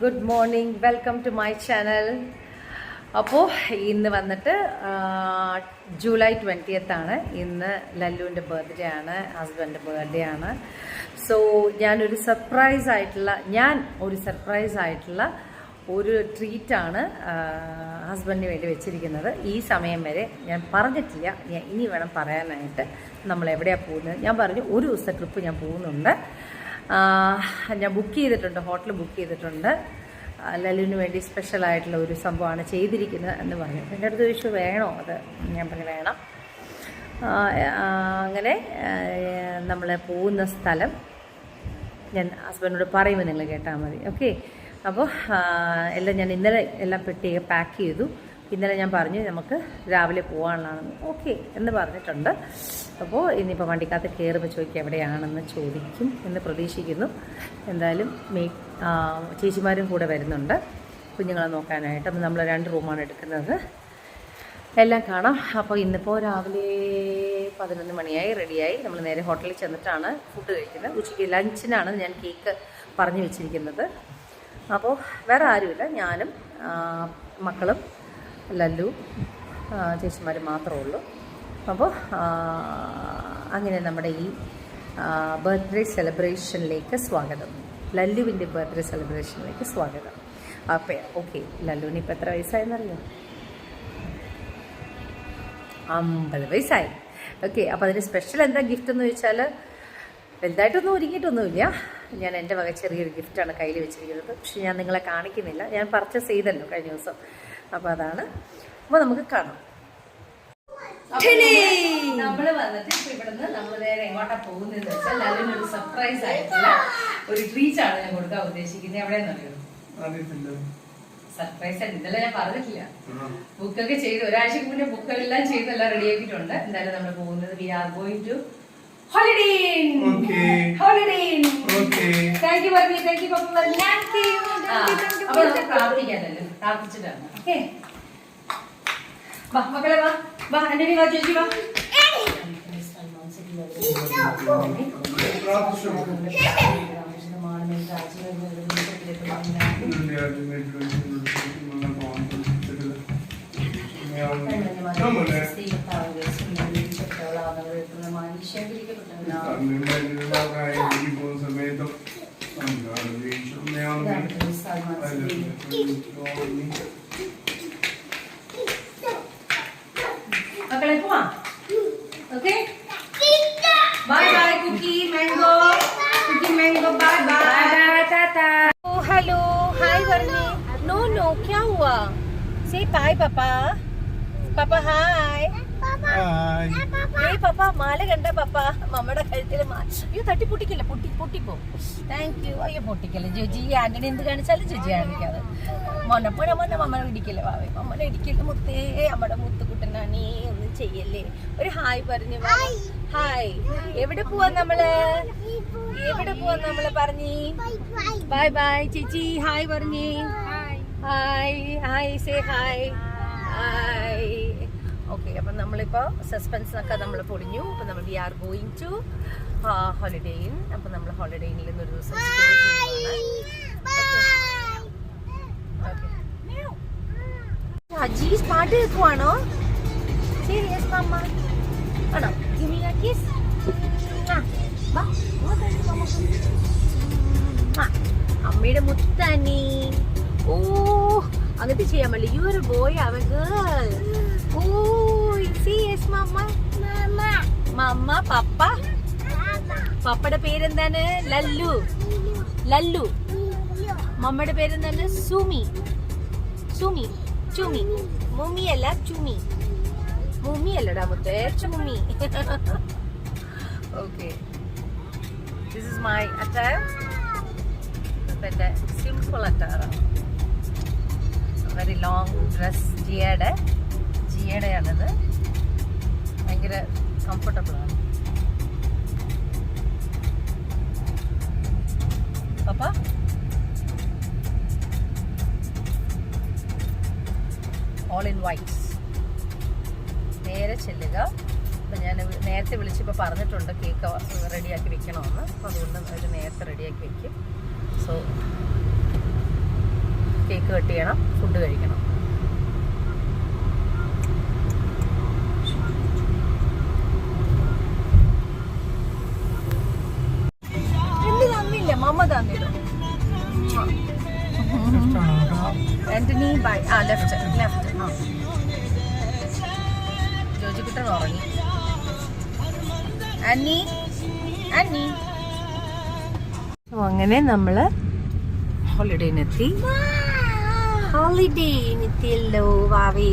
Good morning, welcome to my channel. അപ്പോൾ ഇന്ന് വന്നിട്ട് ജൂലൈ 20th ആണ്. ഇന്ന് ലല്ലുവിൻ്റെ ബർത്ത്ഡേ ആണ്, ഹസ്ബൻഡിൻ്റെ ബർത്ത്ഡേ ആണ്. സോ ഞാനൊരു സർപ്രൈസ് ആയിട്ടുള്ള ഒരു ട്രീറ്റാണ് ഹസ്ബൻഡിന് വേണ്ടി വെച്ചിരിക്കുന്നത്. ഈ സമയം വരെ ഞാൻ പറഞ്ഞിട്ടില്ല, ഞാൻ ഇനി വേണം പറയാനായിട്ട്. നമ്മൾ എവിടെയാണ് പോകുന്നത്? ഞാൻ പറഞ്ഞു ഒരു ദിവസത്തെ ട്രിപ്പ് ഞാൻ പോകുന്നുണ്ട്. ഞാൻ ബുക്ക് ചെയ്തിട്ടുണ്ട്, ഹോട്ടൽ ബുക്ക് ചെയ്തിട്ടുണ്ട്. ലല്ലുവിന് വേണ്ടി സ്പെഷ്യലായിട്ടുള്ള ഒരു സംഭവമാണ് ചെയ്തിരിക്കുന്നത് എന്ന് പറഞ്ഞു. എൻ്റെ അടുത്ത് ചോദിച്ചു വേണോ അത്? ഞാൻ പറഞ്ഞു വേണം. അങ്ങനെ നമ്മൾ പോകുന്ന സ്ഥലം ഞാൻ ഹസ്ബൻഡിനോട് പറയുമ്പോൾ നിങ്ങൾ കേട്ടാൽ മതി. ഓക്കെ. അപ്പോൾ എല്ലാം ഞാൻ ഇന്നലെ എല്ലാം പെട്ടിയൊക്കെ പാക്ക് ചെയ്തു. ഇന്നലെ ഞാൻ പറഞ്ഞു നമുക്ക് രാവിലെ പോകാനുള്ളതാണെന്ന്. ഓക്കെ എന്ന് പറഞ്ഞിട്ടുണ്ട്. അപ്പോൾ ഇനിയിപ്പോൾ വണ്ടിക്കകത്ത് കയറുമ്പോൾ ചോദിക്കുക എവിടെയാണെന്ന് ചോദിക്കും എന്ന് പ്രതീക്ഷിക്കുന്നു. എന്തായാലും ചേച്ചിമാരും കൂടെ വരുന്നുണ്ട് കുഞ്ഞുങ്ങളെ നോക്കാനായിട്ട്. അപ്പോൾ നമ്മൾ 2 റൂമാണ് എടുക്കുന്നത്. എല്ലാം കാണാം. അപ്പോൾ ഇന്നിപ്പോൾ രാവിലെ 11 മണിയായി, റെഡിയായി. നമ്മൾ നേരെ ഹോട്ടലിൽ ചെന്നിട്ടാണ് ഫുഡ് കഴിക്കുന്നത്. ഉച്ചയ്ക്ക് ലഞ്ചിനാണ് ഞാൻ കേക്ക് പറഞ്ഞു വെച്ചിരിക്കുന്നത്. അപ്പോൾ വേറെ ആരുമില്ല, ഞാനും മക്കളും ലല്ലു ചേച്ചിമാർ മാത്രമേ ഉള്ളൂ. അപ്പോൾ അങ്ങനെ നമ്മുടെ ഈ ബർത്ത്ഡേ സെലിബ്രേഷനിലേക്ക് സ്വാഗതം. ലല്ലുവിൻ്റെ ബർത്ത്ഡേ സെലിബ്രേഷനിലേക്ക് സ്വാഗതം. അപ്പോൾ ഓക്കെ, ലല്ലുവിന് ഇപ്പോൾ എത്ര വയസ്സായെന്നറിയോ? 50 വയസ്സായി. ഓക്കെ. അപ്പോൾ അതിന് സ്പെഷ്യൽ എന്താ ഗിഫ്റ്റ് എന്ന് ചോദിച്ചാൽ വലുതായിട്ടൊന്നും ഒരുങ്ങിയിട്ടൊന്നുമില്ല. ഞാൻ എൻ്റെ വക ചെറിയൊരു ഗിഫ്റ്റാണ് കയ്യിൽ വെച്ചിരിക്കുന്നത്. പക്ഷെ ഞാൻ നിങ്ങളെ കാണിക്കുന്നില്ല, ഞാൻ പർച്ചേസ് ചെയ്തല്ലോ കഴിഞ്ഞ ദിവസം. അപ്പോൾ അതാണ്. അപ്പോൾ നമുക്ക് കാണാം. നമ്മൾ വന്നിട്ട് ഇപ്പൊ ഇവിടുന്ന് നമ്മൾ നേരെ എങ്ങോട്ടാ പോകുന്നതെന്ന് വെച്ചാൽ ലല്ലുവിനൊരു സർപ്രൈസ് ആയിട്ടുള്ള ഒരു ട്രീറ്റാണ് ഞാൻ കൊടുക്കാൻ ഉദ്ദേശിക്കുന്നത്. എവിടെയെന്നറിയോ? സർപ്രൈസ് ആയിട്ട് ഇന്നലെ ഞാൻ പറഞ്ഞിട്ടില്ല. ബുക്കൊക്കെ ചെയ്ത് ഒരാഴ്ചക്ക് മുന്നേ ബുക്കെല്ലാം ചെയ്ത് എല്ലാം റെഡിയാക്കിയിട്ടുണ്ട്. എന്തായാലും നമ്മൾ പോകുന്നത് we are going to Holiday Inn. Thank you പറഞ്ഞു. താങ്ക് യു പപ്പ പറഞ്ഞു. അപ്പൊ നമുക്ക് പ്രാർത്ഥിക്കാനല്ലോ, പ്രാർത്ഥിച്ചിട്ടാണ്. ഓക്കെ. വാ മക്കളെ, വാ വാ ആന്റണി, വാ ചേച്ചി, വാ. മക്കളെ പോവാ. Okay. Bye bye cookie mango. Cookie mango bye bye. ടാറ്റാ. ഓ ഹലോ, ഹായ് പറഞ്ഞേ. नो नो क्या हुआ? से बाय पापा. पापा हाय. हाय. ഏ പാപ്പ, മാല കണ്ട പാപ്പ? മമ്മയുടെ കഴുത്തിൽ അയ്യോ തട്ടിപ്പൊട്ടിക്കല്ല, പൊട്ടിപ്പോ. Thank you. അയ്യോ പൊട്ടിക്കല്ലേ ജോജി. ആന്റണി എന്ത് കാണിച്ചാലും ജോജി കാണിക്കാതെ. മൊന്നെ മമ്മനെ ഇടിക്കല്ലേ വാവേ, മമ്മനെ ഇടിക്കല്ലേ മുത്തേ. നമ്മുടെ മുത്തുകുട്ടനാണീ, ഒന്നും ചെയ്യല്ലേ. ഒരു ഹായ് പറഞ്ഞു. ഹായ്. എവിടെ പോവാ നമ്മള്? പറഞ്ഞേ. ബൈ ബൈ ചേച്ചി. ഹായ് പറഞ്ഞേ. Hi say hi. ഓക്കെ. അപ്പം നമ്മളിപ്പോൾ സസ്പെൻസിനൊക്കെ നമ്മൾ പൊടിഞ്ഞു. അപ്പം നമ്മൾ we are going to Holiday Inn. അപ്പം നമ്മൾ ഹോളിഡേ ഇന്നിൽ നിന്നൊരു ദിവസം സ്റ്റേ ചെയ്യുകയാണ്. അജീസ് പാട്ട് കേൾക്കുവാണോ? സീരിയസ് മമ്മ ആണോ? അമ്മയുടെ മുത്താനി. ഓ അങ്ങനത്തെ ചെയ്യാൻ പറ്റില്ല. യു ആർ ബോയ്, അവ ഗേൾ. ഓ യെസ് മമ്മ. മമ്മ പപ്പ. പപ്പയുടെ പേരെന്താണ്? ലല്ലു. മമ്മയുടെ പേരെന്താണ്? സുമി. മുമ്മിയല്ല, ചുമി. മുമ്മിയല്ലടാ മുത്തേ, ചുമി. Okay. This is my attire. എൻ്റെ സിമ്പിൾ അറ്റയറാണ്. Very long dress. ജിയയുടെയാണിത്. ഭയങ്കര കംഫർട്ടബിളാണ്. പപ്പ ഓൾ ഇൻ വൈറ്റ്. നേരെ ചെല്ലുക. അപ്പം ഞാൻ നേരത്തെ വിളിച്ചപ്പോൾ പറഞ്ഞിട്ടുണ്ട് കേക്ക് റെഡിയാക്കി വെക്കണമെന്ന്. അപ്പോൾ അതുകൊണ്ട് അവർ നേരത്തെ റെഡിയാക്കി വെക്കും. സോ കേക്ക് കട്ട് ചെയ്യണം, ഫുഡ് കഴിക്കണം. മമ്മ തന്നിടും. Antony bye left. ജോജിക്കുട്ടൻ ഉറങ്ങി. അങ്ങനെ നമ്മള് ഹോളിഡേനെത്തിയല്ലോ വാവേ.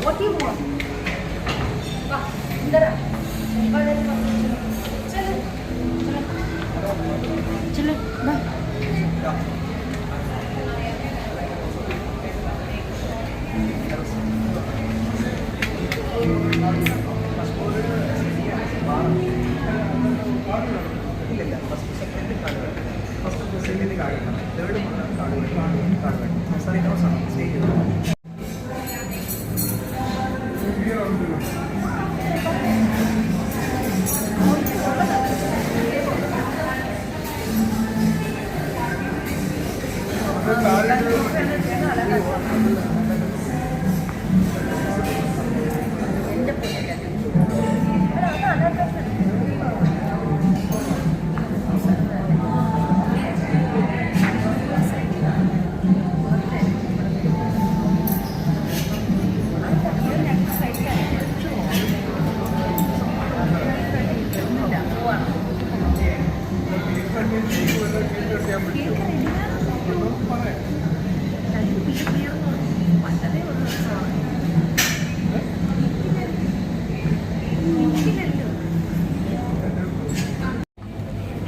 What do you want? चलो बाय.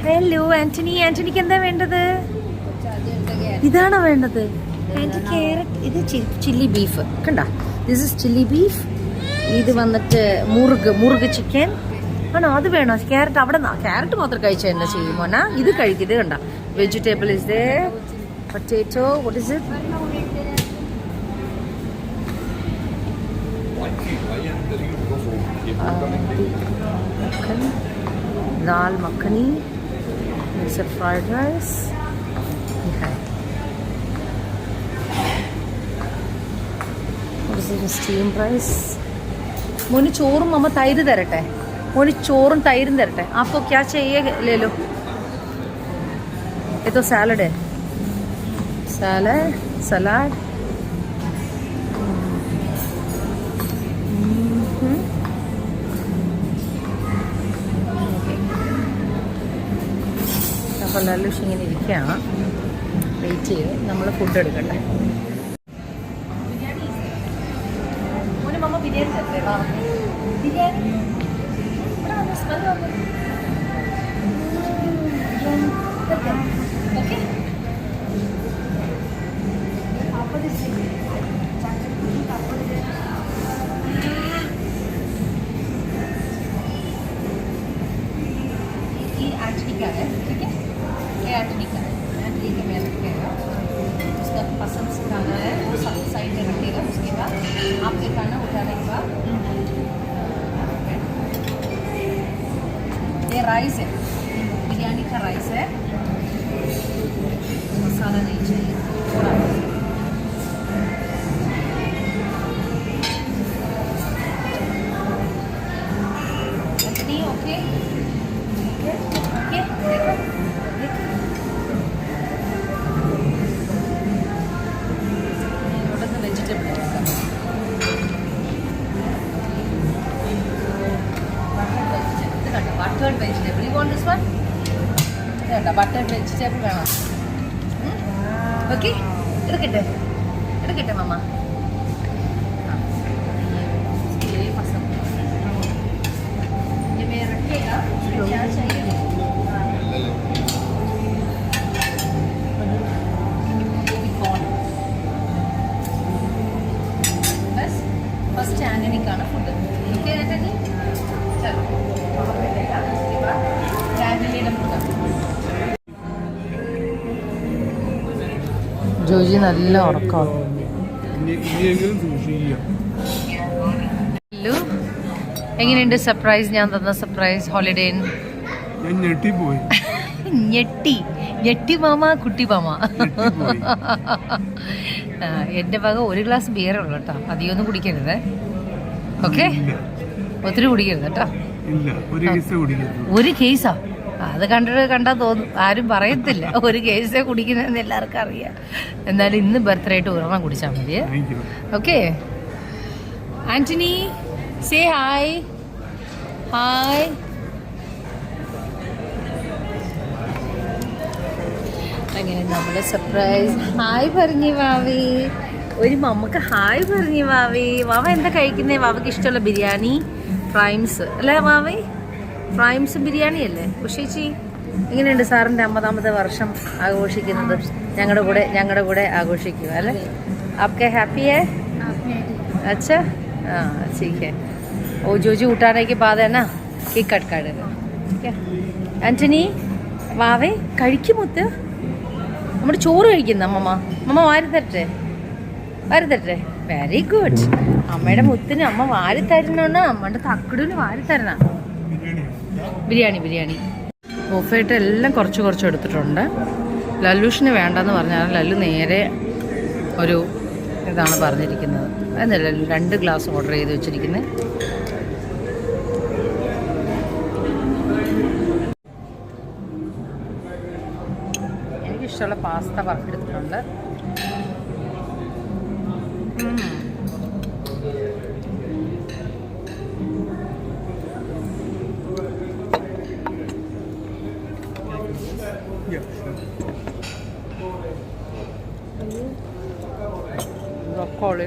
ഹലോ ആന്റണിക്ക് എന്താ വേണ്ടത്? ഇതാണോ വേണ്ടത്? ക്യാരറ്റ്. ഇത് ചില്ലി ബീഫ് കണ്ട. This is chilli beef. ഇത് വന്നിട്ട് മുറുഗ് ചിക്കൻ ആണോ? അത് വേണോ? ക്യാരറ്റ് അവിടെ ക്യാരറ്റ് മാത്രം കഴിച്ചാൽ എന്താ ചെയ്യുമോനാ? ഇത് കഴിക്കും. ഇത് കണ്ട vegetable is they, potato. What is it? Dal makhani. It's a fried rice. Okay. What is it? Steamed rice. मोनी ചോറും മമ്മ തൈര് തരട്ടെ. മോന് ചോറും തൈരും തരട്ടെ. आपको क्या चाहिए ले लो. ये तो सैलड है. सलाद. അപ്പോൾ ലല്ലുഷ് ഇങ്ങനെ ഇരിക്കുകയാണ്. വെയിറ്റ് ചെയ്ത് നമ്മൾ ഫുഡ് എടുക്കട്ടെ. ബിരിയാണി ഓക്കെ. ये एंटनी का है, ठीक है? ये एंटनी का में रखेगा. उसका पसंद से खाना है वो साइड में रखेगा. उसके बाद आपके खाना उठाने के बाद ये राइस है, बिरयानी का राइस है. मसाला नहीं चाहिए थोड़ा. Antony okay. Buttered vegetable. You want this one? Yeah, buttered vegetable വേണം. Okay? എടുക്കട്ടെ മാമ. ये पसंद. ये मैं रखेगा. क्या चाहिए? बस फर्स्ट आंगनी का ना फूड. ओके आंगनी? चलो. ജോജി നല്ല ഉറക്കമാണ്. എങ്ങനെയുണ്ട് സർപ്രൈസ്? ഞാൻ തന്ന സർപ്രൈസ് ഹോളിഡേ. ഞെട്ടി മാമ, കുട്ടി മാമ. എൻ്റെ വക ഒരു ഗ്ലാസ് ബിയർ ഉള്ളു കേട്ടോ, അധികമൊന്നും കുടിക്കരുത്. ഓക്കെ, ഒത്തിരി കുടിക്കരുത് കേട്ടോ. ഒരു കേസാ അത് കണ്ടാ തോന്നും, ആരും പറയത്തില്ല. ഒരു കേസേ കുടിക്കുന്നതെന്ന് എല്ലാവർക്കും അറിയാം. എന്നാലും ഇന്ന് ബർത്ത്ഡേ ആയിട്ട് ഒരെണ്ണം കുടിച്ചാൽ മതി. Okay Antony, say hi. Hi. അങ്ങനെ നമ്മുടെ സർപ്രൈസ്. ഹായ് പറഞ്ഞു വാവി. ഒരു മമ്മക്ക് ഹായ് പറഞ്ഞു വാവി. വാവ എന്താ കഴിക്കുന്നേ? വാവയ്ക്ക് ഇഷ്ടമുള്ള ബിരിയാണി, ഫ്രൈംസ് അല്ലേ വാവി? ഫ്രൈംസ് ബിരിയാണി അല്ലേ ഉഷേച്ചി? എങ്ങനെയുണ്ട് സാറിൻ്റെ 50ാമത്തെ വർഷം ആഘോഷിക്കുന്നത്? ഞങ്ങളുടെ കൂടെ ആഘോഷിക്കുക അല്ലേ? आपके हैप्पी है? अच्छा, हाँ ठीक है. वो जोजी उठाने के बाद है ना केक कट कर देना. ठीक है ആന്റണി? വാവേ കഴിക്കുമൊത്ത് നമ്മുടെ ചോറ് കഴിക്കുന്ന അമ്മ വാരി തരട്ടെ? Very good. അമ്മയുടെ മുത്തിന് അമ്മ വാരി തരണോന്ന്, അമ്മയുടെ തക്കടിന് വാരി തരണം. ബിരിയാണി ബൊഫേറ്റ് എല്ലാം കുറച്ച് എടുത്തിട്ടുണ്ട്. ലല്ലൂഷിന് വേണ്ടെന്ന് പറഞ്ഞാൽ ലല്ലു നേരെ ഒരു ഇതാണ് പറഞ്ഞിരിക്കുന്നത്. അതല്ല, 2 ഗ്ലാസ് ഓർഡർ ചെയ്ത് വെച്ചിരിക്കുന്നത്. എനിക്കിഷ്ടമുള്ള പാസ്ത വറുത്തെടുത്തിട്ടുണ്ട്. ബ്രോക്കോളി,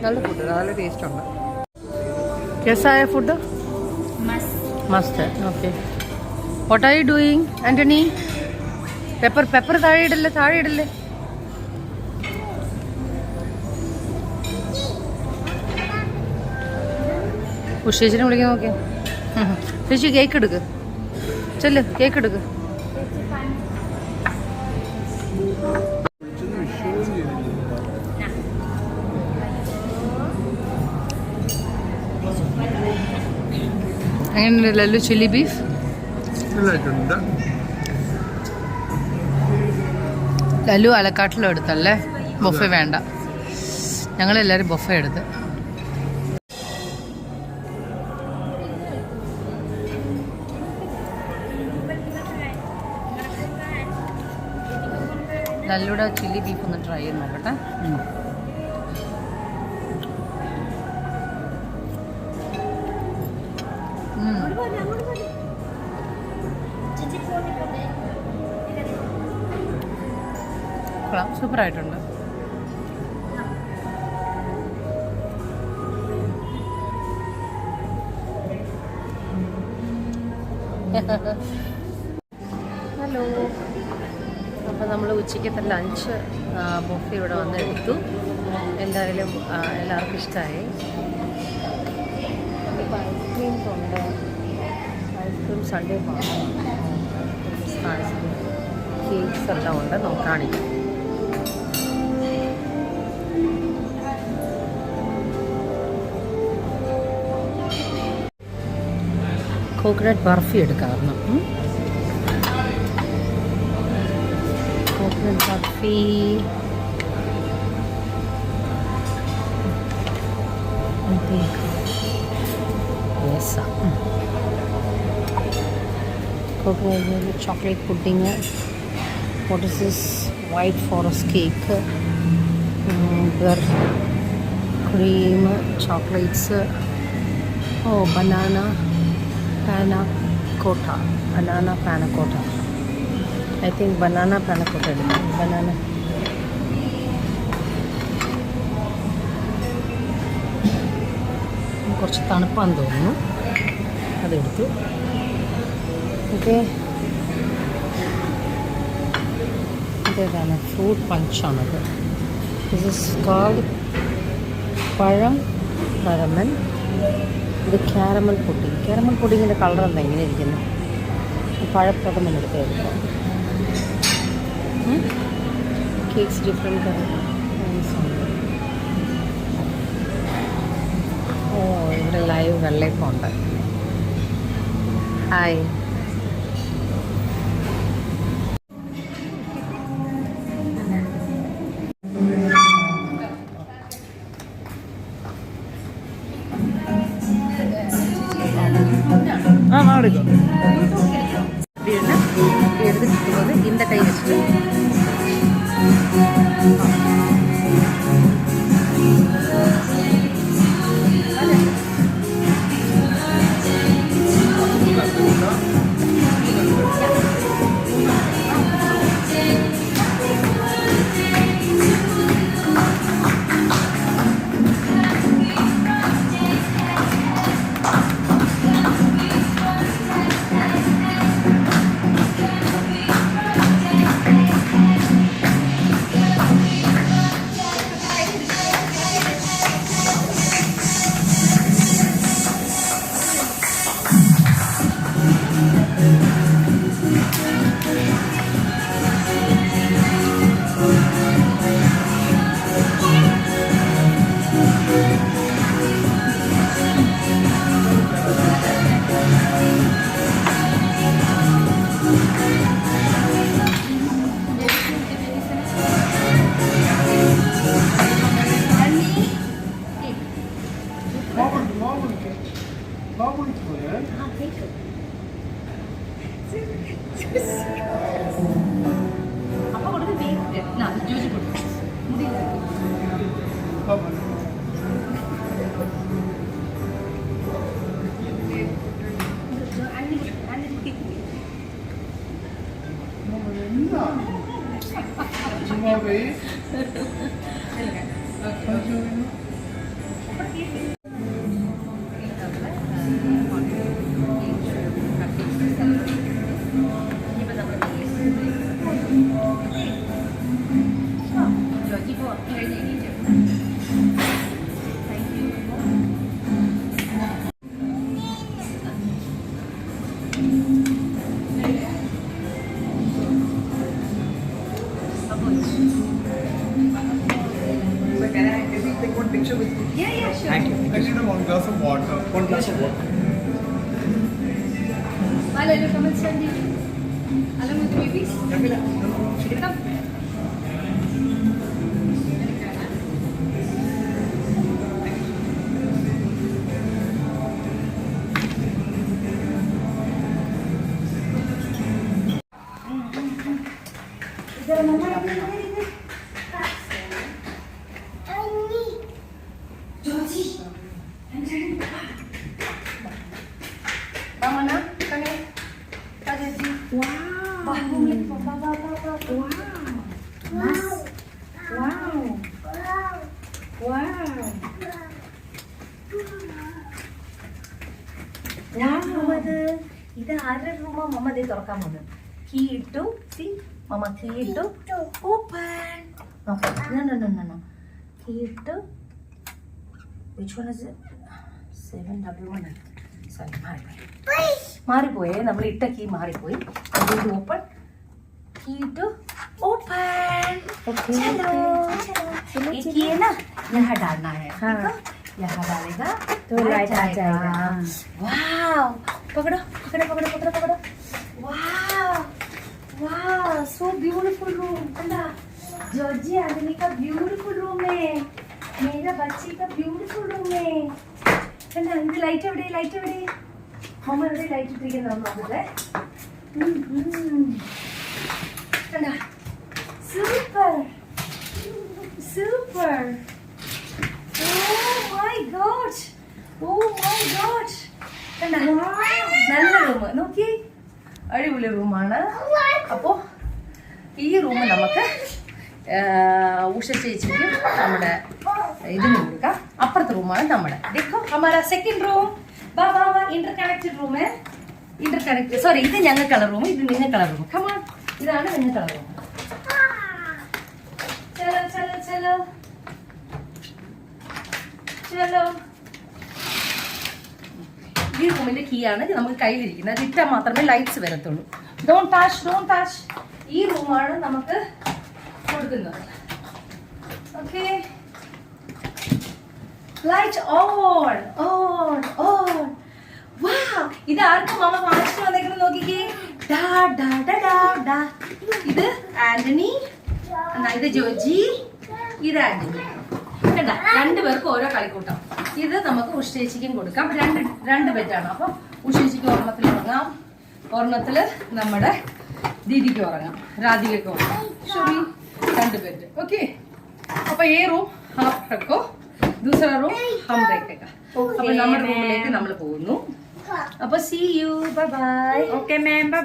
നല്ല ഫുഡ്, നല്ല ടേസ്റ്റ് ഉണ്ട്. കേസായ food must. Okay, what are you doing Antony? Pepper താഴെ ഇടല്ലേ. ഉഷേച്ചിനെ വിളിക്കാൻ നോക്കിയാ. ചേച്ചി കേക്ക് എടുക്ക്, കേക്ക് എടുക്ക്. എങ്ങനെയുണ്ട് ലല്ലു ചില്ലി ബീഫ്? ലല്ലു അലക്കാട്ടിലും എടുത്തല്ലേ, ബൊഫെ വേണ്ട. ഞങ്ങളെല്ലാവരും ബൊഫെ എടുത്ത്. ലല്ലുടെ ചില്ലി ബീഫ് ഒന്ന് ട്രൈ ചെയ്ത് നോക്കട്ടെ. സൂപ്പറായിട്ടുണ്ട്. ഹലോ, അപ്പോൾ നമ്മൾ ഉച്ചയ്ക്കത്തെ ലഞ്ച് ബൊഫെ ഇവിടെ വന്ന് എടുത്തു. എല്ലാവർക്കും ഇഷ്ടമായി. ഇപ്പോൾ ഐസ്ക്രീംസ് ഉണ്ട്. ഐസ്ക്രീം സൺഡേ ഐസ്ക്രീം കേക്ക്സ് എല്ലാം ഉണ്ട്. നോക്കാണില്ല. കോക്കനട്ട് ബർഫി എടുക്കാറുണ്ട്. Coconut barfi, coconut chocolate pudding. What is this? White forest cake, cream, chocolates. Oh, banana panna cotta. I think banana panna cotta. Banana. കുറച്ച് തണുപ്പാന്ന് തോന്നുന്നു, അതെടുത്തു. ഓക്കെ, ഇതേതാണ് ഫ്രൂട്ട് പഞ്ചാണത്. This is cold pazham caramel. ഇത് ക്യാരമൽ പുഡിങ്. ക്യാരമൽ പുഡിങ്ങിൻ്റെ colour എന്താ ഇങ്ങനെ ഇരിക്കുന്നത്? പഴപ്രഥമൻ എടുത്തായിരുന്നു. Cakes different colour. ഓ, ഇവിടെ ലൈവ് വെള്ളയപ്പമുണ്ട്. ഹായ്. எடுத்துட்டு இந்த கை வச்சுட்டு One glass of water. Vale, lo come Sandy. Along with the babies. Come. ഇത് ആരുടെ റൂമാ? മമ്മ ദേ തുറക്കാൻ പോകുന്നു. കീ ഇട്ടു. സി മമ്മ കീ ഇട്ടു. ഓപ്പൺ. കീ ഇട്ടു. Which one is 711? സോറി, മാറിപ്പോയേ. നമ്മൾ ഇട്ട കീ മാറിപ്പോയി. ഓപ്പൺ. കീ ഇട്ടു. ओपन. चलो एक ये ना यहाँ डालना है. यहाँ डालेगा तो लाइट आ जाएगा. वाव, पकड़ो पकड़ो पकड़ो पकड़ो पकड़ो. वाव वाव, सो ब्यूटीफुल रूम. ठंडा जॉर्जी आदमी का ब्यूटीफुल रूम है. मेरा बच्चे का ब्यूटीफुल रूम है. ठंडा ഇത് ലൈറ്റ് എവിടെ? ലൈറ്റ് എവിടെ? മമ്മ എവിടെ ലൈറ്റ് ഇട്ടിരിക്കുന്നത് നോക്കട്ടെ. ठंडा super super. Oh my god, oh my god. കണ്ട, നല്ല റൂം നോക്കി. അടിപൊളി റൂമാണ്. അപ്പോൾ ഈ റൂം നമുക്ക് ഉഷ ചേച്ചിക്കും നമ്മുടെ ഇതിന് കൊടുക്കാം. അപ്പുറത്തെ റൂമാണ് നമ്മുടെ. देखो हमारा सेकंड रूम. വാ വാ വാ, ഇന്റർകണക്റ്റഡ് റൂം. ഇന്റർകണക്റ്റഡ്, സോറി, ഇത് ഞങ്ങൾക്കുള്ള റൂം, ഇത് നിങ്ങൾക്കുള്ള റൂം. കമാൺ, ഇതാണ് നിങ്ങൾക്കുള്ള റൂം. चलो चलो चलो चलो ഈ റൂമിന്റെ കീ ആണ് നമുക്ക് കയ്യിലിരിക്കുന്നത്. അത് ഇട്ടാൽ മാത്രമേ ലൈറ്റ്സ് വരത്തുള്ളൂ. Don't touch. ഈ റൂമാണ് നമുക്ക് കൊടുക്കുന്നത്. Okay, light on. വാവ്, ഇത് ആർക്കും മാമ വാങ്ങിച്ചു വന്നേക്കണം. നോക്കിക്കേ, ഇത് ആന്റണി, ഇത് ജോജി, ഇത് ആന്റണി. കണ്ട, രണ്ടുപേർക്കും ഓരോ കളിക്കൂട്ടം. ഇത് നമുക്ക് ഉഷേച്ചിക്കും കൊടുക്കാം. രണ്ട് ബെറ്റാണ്. അപ്പം ഉഷേച്ചിക്ക് ഒരെണ്ണത്തിൽ ഉറങ്ങാം, ഒരെണ്ണത്തില് നമ്മുടെ ദീദിക്ക് ഉറങ്ങാം, രാധികയ്ക്ക് ഉറങ്ങാം. ശരി, 2 ബെഡ്. ഓക്കെ, അപ്പൊ ഈ റൂം ഹാഫ് റെക്കോ, ദൂസറ റൂം ഹം റേക്കേगा. അപ്പൊ നമ്മുടെ റൂമിലേക്ക് നമ്മൾ പോകുന്നു. അപ്പൊ see you, bye bye. Okay ma'am, bye.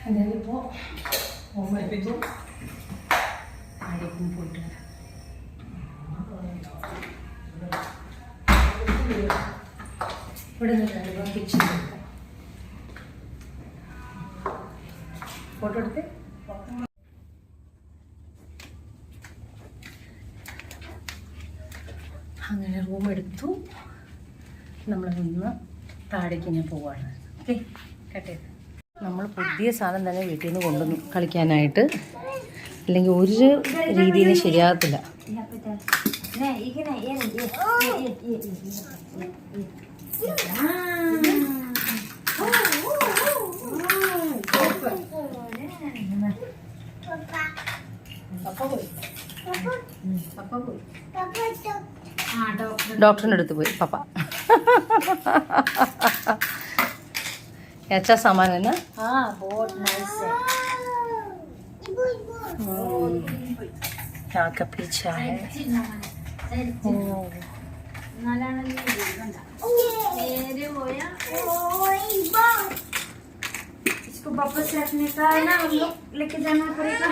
എന്തായാലിപ്പോ പോകുമ്പോൾ ആരെയും പോയിട്ട് ഇവിടെ നിന്ന് കിച്ചൺ ഫോട്ടോ എടുത്ത് അങ്ങനെ റൂം എടുത്തു. നമ്മൾ നിന്ന് താഴേക്ക് ഞാൻ പോവാണ്. ഓക്കെ, കട്ടെ. നമ്മൾ പുതിയ സാധനം തന്നെ വീട്ടിൽ നിന്ന് കൊണ്ടുവന്നു കളിക്കാനായിട്ട്, അല്ലെങ്കിൽ ഒരു രീതിയിൽ ശരിയാകത്തില്ല. डॉक्टर അടുത്ത് പോയി पापा अच्छा सामान है ना? हाँ, बहुत नाइस है. यहाँ का पीछा है. इसको वापस रखने का है ना, हम लोग लेके जाना पड़ेगा.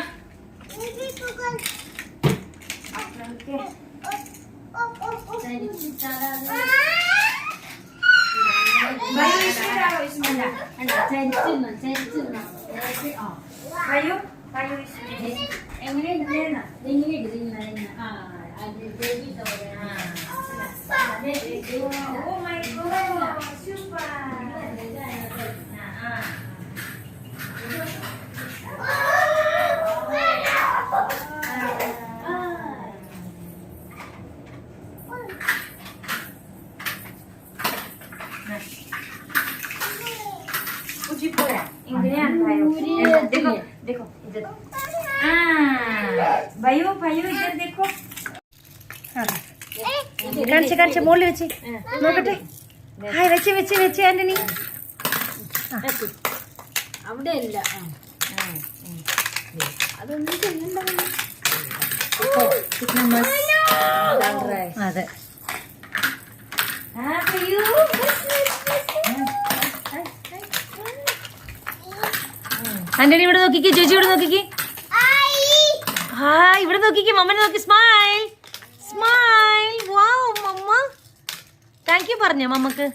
देखो देखो इधर. भाइयों इधर देखो. കാണിച്ച് മോളിൽ വെച്ച് നോക്കട്ടെ. ഹായ്, വെച്ച് ആന്റണി. അവിടെ അല്ല, അതൊന്നും ചെയ്യണ്ടല്ലോ. അതെ. ആന്റണി ഇവിടെ നോക്കിക്കേ, ചേച്ചി ഇവിടെ നോക്കിക്കേ. ഹായ്, ഇവിടെ നോക്കിക്കേ, മമ്മനെ നോക്കി. സ്മൈൽ. വാവ് മമ്മ, താങ്ക് യു പറഞ്ഞോ മമ്മക്ക്.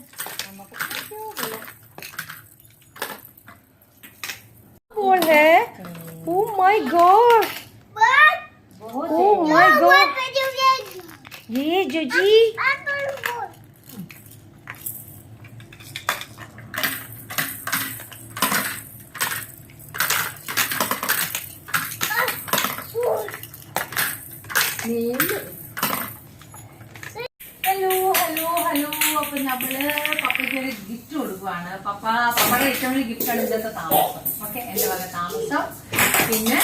Oh my gosh. ये जोजी ഹലോ. അപ്പൊ നമ്മള് പപ്പയ്ക്ക് ഒരു ഗിഫ്റ്റ് കൊടുക്കുവാണ്. പപ്പയുടെ ഏറ്റവും വലിയ ഗിഫ്റ്റാണ് ഇന്നത്തെ താമസം. ഓക്കെ, എന്റെ വക താമസം. പിന്നെ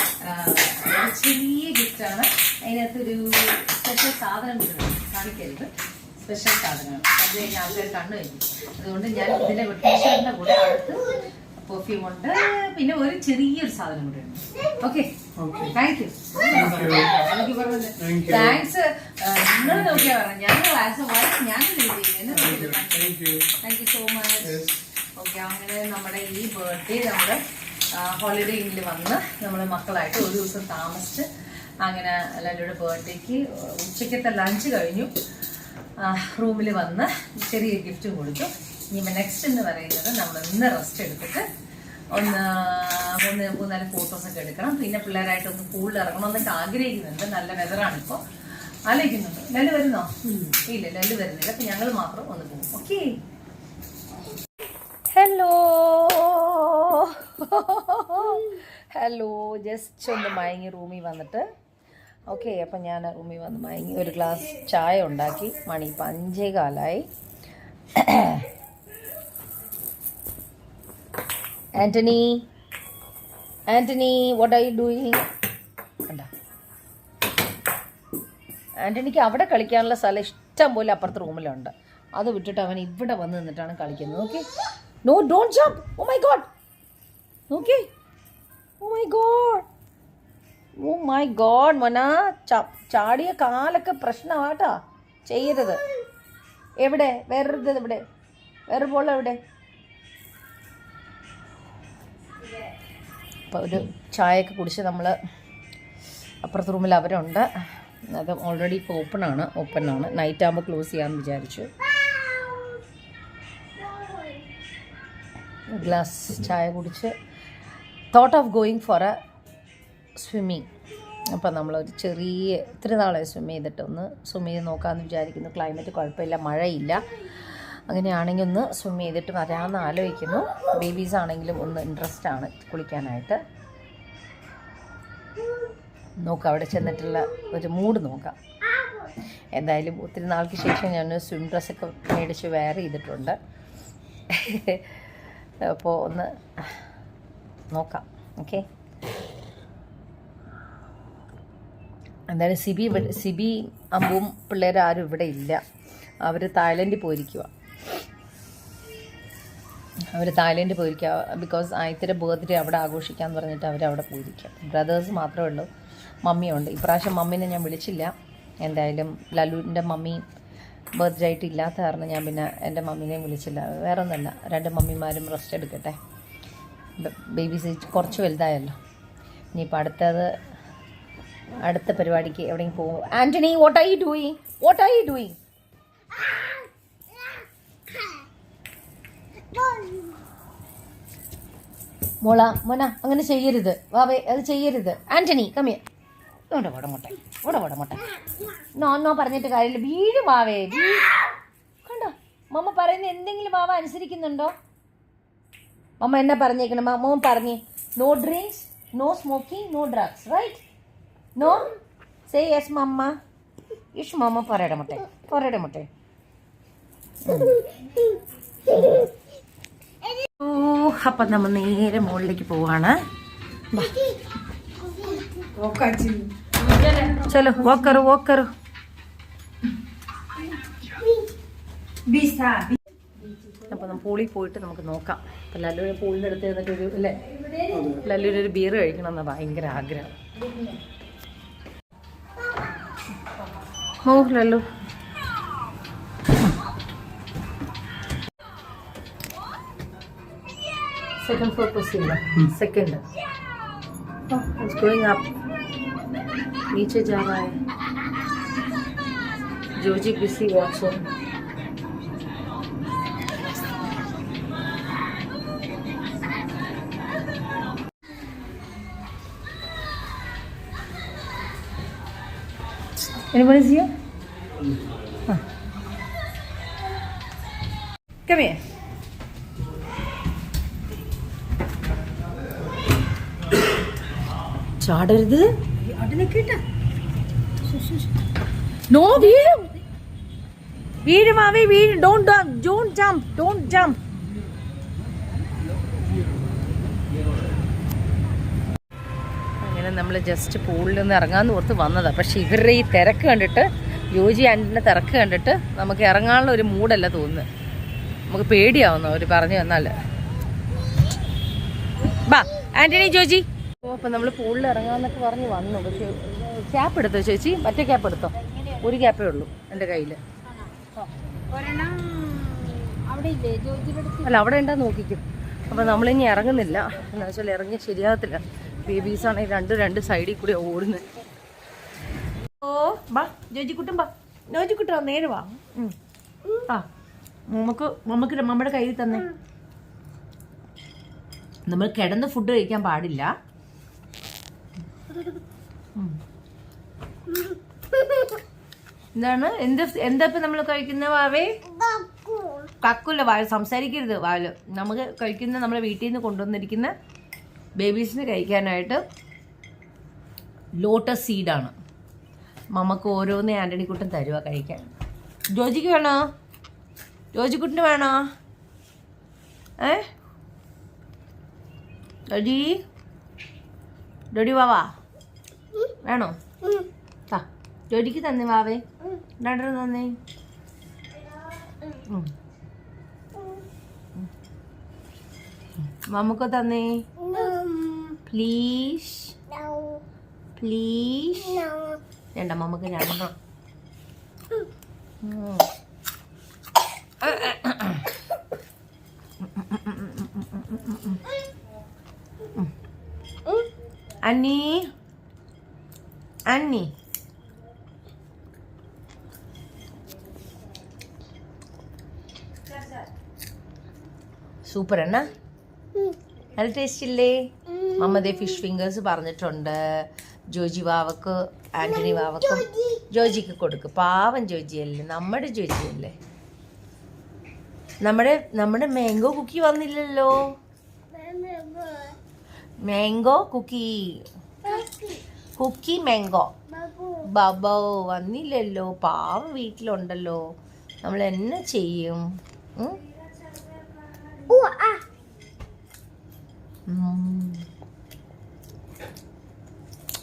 ചെറിയ ഗിഫ്റ്റാണ്. അതിനകത്തൊരു സ്പെഷ്യൽ സാധനം കൊടുക്കണം, കാണിക്കരുത്. സ്പെഷ്യൽ സാധനമാണ്. അത് കഴിഞ്ഞാൽ ആൾക്കാർ കണ്ണു കഴിഞ്ഞു. അതുകൊണ്ട് ഞാൻ ഇതിന്റെ ടീഷർട്ടിന്റെ കൂടെ അടുത്ത് പെർഫ്യൂം ഉണ്ട്, പിന്നെ ഒരു ചെറിയൊരു സാധനം കൂടെ ഉണ്ട്. Okay, thank you. എനിക്ക് പറഞ്ഞത് താങ്ക്സ്. നിങ്ങൾ നോക്കിയാ പറഞ്ഞു, ഞാൻ ക്ലാസ് ഞാൻ thank you so much. Okay, അങ്ങനെ നമ്മുടെ ഈ ബർത്ത്ഡേ നമ്മുടെ ഹോളിഡേ ഇന്നിൽ വന്ന് നമ്മൾ മക്കളായിട്ട് ഒരു ദിവസം താമസിച്ച് അങ്ങനെ എല്ലാവരുടെ ബർത്ത്ഡേക്ക് ഉച്ചയ്ക്കത്തെ ലഞ്ച് കഴിഞ്ഞു. റൂമിൽ വന്ന് ചെറിയ ഗിഫ്റ്റും കൊടുത്തു. ഇനി നെക്സ്റ്റ് എന്ന് പറയുന്നത് നമ്മൾ ഇന്ന് റെസ്റ്റ് എടുത്തിട്ട് ഒന്ന് 3-4 ഫോട്ടോസൊക്കെ എടുക്കണം. പിന്നെ പിള്ളേരായിട്ടൊന്ന് പൂളിൽ ഇറങ്ങണം എന്നൊക്കെ ആഗ്രഹിക്കുന്നുണ്ട്. നല്ല വെതറാണ് ഇപ്പോൾ. ആലോചിക്കുന്നുണ്ട്. ലല്ലു വരുന്നോ? ഇല്ല, ലല്ലു വരുന്നില്ല. അപ്പം ഞങ്ങൾ മാത്രം ഒന്ന് പോകും. ഓക്കെ. ഹലോ ജസ്റ്റ് ഒന്ന് മയങ്ങി റൂമിൽ വന്നിട്ട്. ഓക്കെ, അപ്പം ഞാൻ റൂമിൽ വന്ന് മയങ്ങി ഒരു ഗ്ലാസ് ചായ ഉണ്ടാക്കി. മണി ഇപ്പം 5:15. Antony, what are you doing? കണ്ട, ആന്റണിക്ക് അവിടെ കളിക്കാനുള്ള സ്ഥലം ഇഷ്ടം പോലെ അപ്പുറത്തെ റൂമിലുണ്ട്. അത് വിട്ടിട്ട് അവൻ ഇവിടെ വന്ന് നിന്നിട്ടാണ് കളിക്കുന്നത്. Okay, no, don't jump. Oh my God. Okay, oh my God മോന, ചാടിയ കാലൊക്കെ പ്രശ്നമാട്ടാ, ചെയ്യരുത്. എവിടെ വേറൊരു ഇവിടെ വേറെ ബോൾ എവിടെ? അപ്പോൾ ഒരു ചായയൊക്കെ കുടിച്ച് നമ്മൾ അപ്പുറത്തെ റൂമിൽ അവരുണ്ട്. അത് ഓൾറെഡി ഇപ്പോൾ ഓപ്പണാണ്. നൈറ്റ് ആകുമ്പോൾ ക്ലോസ് ചെയ്യാമെന്ന് വിചാരിച്ചു. ഗ്ലാസ് ചായ കുടിച്ച് thought of going for A swimming. അപ്പം നമ്മളൊരു ഇത്തിരി നാളെ സ്വിം ചെയ്ത് നോക്കാമെന്ന് വിചാരിക്കുന്നു. ക്ലൈമറ്റ് കുഴപ്പമില്ല, മഴയില്ല. അങ്ങനെയാണെങ്കിൽ ഒന്ന് സ്വിം ചെയ്തിട്ട് വരാമെന്ന് ആലോചിക്കുന്നു. ബേബീസ് ആണെങ്കിലും ഒന്ന് ഇൻട്രസ്റ്റ് ആണ് കുളിക്കാനായിട്ട്. നോക്കാം, അവിടെ ചെന്നിട്ടുള്ള ഒരു മൂഡ് നോക്കാം. എന്തായാലും ഒത്തിരി നാൾക്ക് ശേഷം ഞാൻ സ്വിം ഡ്രസ്സൊക്കെ മേടിച്ച് വെയർ ചെയ്തിട്ടുണ്ട്. അപ്പോൾ ഒന്ന് നോക്കാം. ഓക്കെ, എന്തായാലും സിബി അമ്പും പിള്ളേരാരും ഇവിടെ ഇല്ല. അവർ തായ്ലൻഡിൽ പോയിരിക്കുക. ബിക്കോസ് ആദ്യത്തെ ബർത്ത്ഡേ അവിടെ ആഘോഷിക്കാമെന്ന് പറഞ്ഞിട്ട് അവരവിടെ പോയിരിക്കുക. ബ്രദേഴ്സ് മാത്രമേ ഉള്ളൂ, മമ്മിയുണ്ട്. ഇപ്രാവശ്യം മമ്മീനെ ഞാൻ വിളിച്ചില്ല. എന്തായാലും ലല്ലുവിൻ്റെ മമ്മി ബർത്ത്ഡേ ആയിട്ട് ഇല്ലാത്ത കാരണം ഞാൻ പിന്നെ എൻ്റെ മമ്മീനെയും വിളിച്ചില്ല. വേറെ ഒന്നുമല്ല, 2 മമ്മിമാരും റെസ്റ്റ് എടുക്കട്ടെ. ബേബീസ് കുറച്ച് വലുതായല്ലോ. ഇനിയിപ്പോൾ അടുത്ത പരിപാടിക്ക് എവിടെയെങ്കിലും പോകും. Antony, what are you doing? മോന അങ്ങനെ ചെയ്യരുത്. വാവേ, അത് ചെയ്യരുത്. ആന്റണി കമ്മിയ ഓട നോ പറഞ്ഞിട്ട് കാര്യമില്ല. വീഴും വാവേ. കണ്ടോ മമ്മ പറയുന്ന എന്തെങ്കിലും വാവ അനുസരിക്കുന്നുണ്ടോ? മമ്മ എന്നാ പറഞ്ഞേക്കണം? മോൻ പറഞ്ഞേ, no drinks, no smoking, no drugs, right? No, say yes മമ്മ. ഇഷ് മമ്മ പറയട മുട്ടെ. അപ്പം നമ്മൾ നേരെ മുകളിലേക്ക് പോവാണ്. ചലോ വോക്ക് കറോ. അപ്പോൾ നമ്മൾ പൂളിൽ പോയിട്ട് നമുക്ക് നോക്കാം. അപ്പം ലല്ലുവിനെ പൂളിൻ്റെ അടുത്ത് എന്നിട്ട് ലല്ലുവിനൊരു ബിയർ കഴിക്കണം എന്നാണ് ഭയങ്കര ആഗ്രഹം. ഓ ലല്ലു, सेकंड फ्लोर पर सीधा सेकंड इट्स गोइंग अप. नीचे जा रहा है. Joji busy watching. Anybody see you? Come here. ചാടരുത്. നോ, വീഴും മാവേ, വീഴും. Don't jump. അങ്ങനെ നമ്മൾ ജസ്റ്റ് പൂളിൽ നിന്ന് ഇറങ്ങാമെന്ന് ഓർത്ത് വന്നതാണ്. പക്ഷെ ഇവരുടെ ഈ തിരക്ക് കണ്ടിട്ട്, യോജി ആൻറ്റിൻ്റെ തിരക്ക് കണ്ടിട്ട് നമുക്ക് ഇറങ്ങാനുള്ള ഒരു മൂഡല്ല തോന്നുന്നത്. നമുക്ക് പേടിയാവുന്നു അവർ പറഞ്ഞു വന്നാൽ. ബാ ആന്റണി, ജോജി. അപ്പം നമ്മൾ പൂളിൽ ഇറങ്ങാമെന്നൊക്കെ പറഞ്ഞ് വന്നു. പക്ഷേ ക്യാപ്പ് എടുത്തോ ചേച്ചി? മറ്റേ ക്യാപ്പ് എടുത്തോ? ഒരു ക്യാപ്പേ ഉള്ളൂ എൻ്റെ കയ്യിൽ. അല്ല, അവിടെ ഉണ്ടാകും, നോക്കിക്കും. അപ്പം നമ്മളിനി ഇറങ്ങുന്നില്ല. എന്താ വെച്ചാൽ ഇറങ്ങി ശരിയാകത്തില്ല. ബേബീസാണെങ്കിൽ രണ്ട് സൈഡിൽ കൂടി ഓടുന്നത്. ഓ ബാ ജോജി കുട്ടും ബാ. ജോജിക്കുട്ടാ നേരെ വാ. ആ മമ്മക്ക് മമ്മയുടെ കയ്യിൽ തന്നെ. നമ്മൾ കിടന്ന് ഫുഡ് കഴിക്കാൻ പാടില്ല. എന്താണ് എന്താ ഇപ്പൊ നമ്മൾ കഴിക്കുന്ന വാവേ? കക്കൂല്ല വായ, സംസാരിക്കരുത് വാല്. നമുക്ക് കഴിക്കുന്ന നമ്മളെ വീട്ടിൽ നിന്ന് കൊണ്ടുവന്നിരിക്കുന്ന ബേബീസിന് കഴിക്കാനായിട്ട് ലോട്ടസ് സീഡാണ്. മമ്മക്ക് ഓരോന്ന് ആൻ്റണിക്കുട്ടൻ തരുക കഴിക്കാൻ. ജോജിക്ക് വേണോ? ജോജിക്കുട്ടിന് വേണോ? ഡോഡി വാവാ വേണോ? ജോഡിക്ക് തന്നെ വാവേ, രണ്ടെണ്ണം തന്നെ. മമ്മക്ക് തന്നെ പ്ലീസ് പ്ലീസ്. വേണ്ട മമ്മക്ക് രണ്ടെണ്ണം. അന്നി അന്നി സൂപ്പർ എന്നാ? നല്ല ടേസ്റ്റ് ഇല്ലേ? മമ്മതേ ഫിഷ് ഫിംഗേഴ്സ് പറഞ്ഞിട്ടുണ്ട്. ജോജി വാവക്ക് ആന്റണി വാവക്കും ജോജിക്ക് കൊടുക്ക്. പാവം ജോജിയല്ലേ, നമ്മുടെ ജോജിയല്ലേ. നമ്മുടെ മാംഗോ കുക്കി വന്നില്ലല്ലോ. മാംഗോ കുക്കി മാംഗോ ബബോ വന്നില്ലല്ലോ. പാവം വീട്ടിലുണ്ടല്ലോ. നമ്മൾ എന്നാ ചെയ്യും?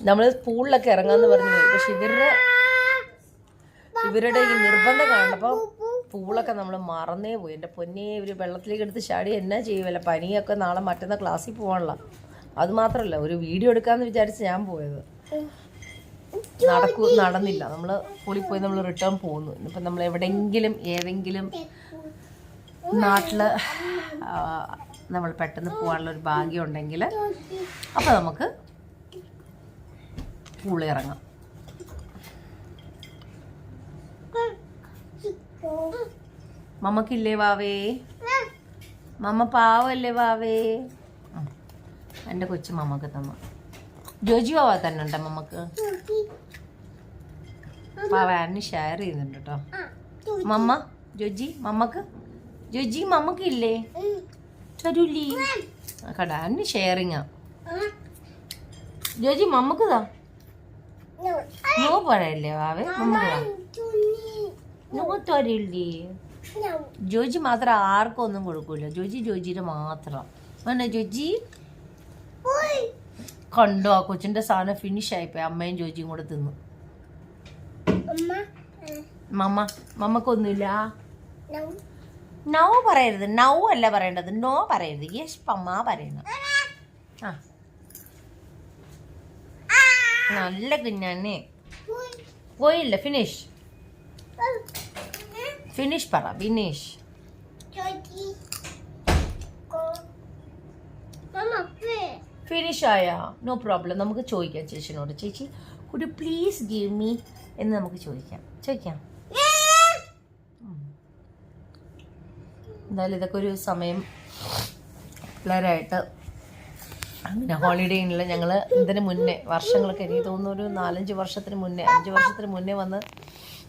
നമ്മൾ പൂളിലൊക്കെ ഇറങ്ങാന്ന് പറഞ്ഞു പോയി. പക്ഷെ ഇവരുടെ ഈ നിർബന്ധം കാണുമ്പോൾ പൂളൊക്കെ നമ്മൾ മറന്നേ പോയി. എൻ്റെ പൊന്നെ, ഇവർ വെള്ളത്തിലേക്ക് എടുത്ത് ചാടി എന്നാ ചെയ്യുമല്ലോ. പനിയൊക്കെ നാളെ മറ്റന്നാ ക്ലാസ്സിൽ പോകാനുള്ള. അത് മാത്രമല്ല, ഒരു വീഡിയോ എടുക്കാമെന്ന് വിചാരിച്ച് ഞാൻ പോയത്. നടന്നില്ല. നമ്മൾ പൂളിൽ പോയി നമ്മൾ റിട്ടേൺ പോകുന്നു. ഇപ്പം നമ്മൾ എവിടെയെങ്കിലും ഏതെങ്കിലും നാട്ടിൽ നമ്മൾ പെട്ടെന്ന് പോകാനുള്ള ഒരു ഭാഗ്യം ഉണ്ടെങ്കിൽ അപ്പോൾ നമുക്ക് പൂളിൽ ഇറങ്ങാം. മമ്മക്കില്ലേ വാവേ? മമ്മ പാവല്ലേ വാവേ? എൻ്റെ കൊച്ചു മമ്മക്ക് തമ്മ. ജോജി വാവ തന്നെ ഉണ്ടോ മമ്മക്ക്? പാവ ആന്റി ഷെയർ ചെയ്യുന്നുണ്ട് കേട്ടോ. മമ്മ ജോജി മമ്മക്ക്, ജോജി മമ്മക്ക് ഇല്ലേ? തരൂലി കട ആന്റി ഷെയറിങ്ങാ. ജോജി മമ്മക്ക് താ. നോ പറയല്ലേ വാവേ? മമ്മക്ക് താ. നോ തരില്ലേ? ജോജി മാത്രം ആർക്കും ഒന്നും കൊടുക്കൂല. ജോജിയുടെ മാത്രം. വേണ്ട ജോജി കണ്ടോ? ആ കൊച്ചിന്റെ സാധനം ഫിനിഷ് ആയിപ്പോയി. അമ്മയും ജോജിയും കൂടെ തിന്നു. മമ്മക്കൊന്നുമില്ല. നോ പറയരുത്. നൗ അല്ല പറയേണ്ടത്, നോ പറയരുത്. യെസ് പമ്മ പറയണം. ആ നല്ല കുഞ്ഞാനെ പോയില്ല. ഫിനിഷ് പറ. ഫിനിഷ് ആയാ? No problem. നമുക്ക് ചോദിക്കാം ചേച്ചിനോട്. ചേച്ചി could you please give me എന്ന് നമുക്ക് ചോദിക്കാം. എന്തായാലും ഇതൊക്കെ ഒരു സമയം പിള്ളേരായിട്ട് അങ്ങനെ ഹോളിഡേയിലുള്ള ഞങ്ങൾ ഇതിന് മുന്നേ വർഷങ്ങളൊക്കെ, എനിക്ക് തോന്നുന്നു ഒരു 4-5 വർഷത്തിന് മുന്നേ, 5 വർഷത്തിന് മുന്നേ വന്ന്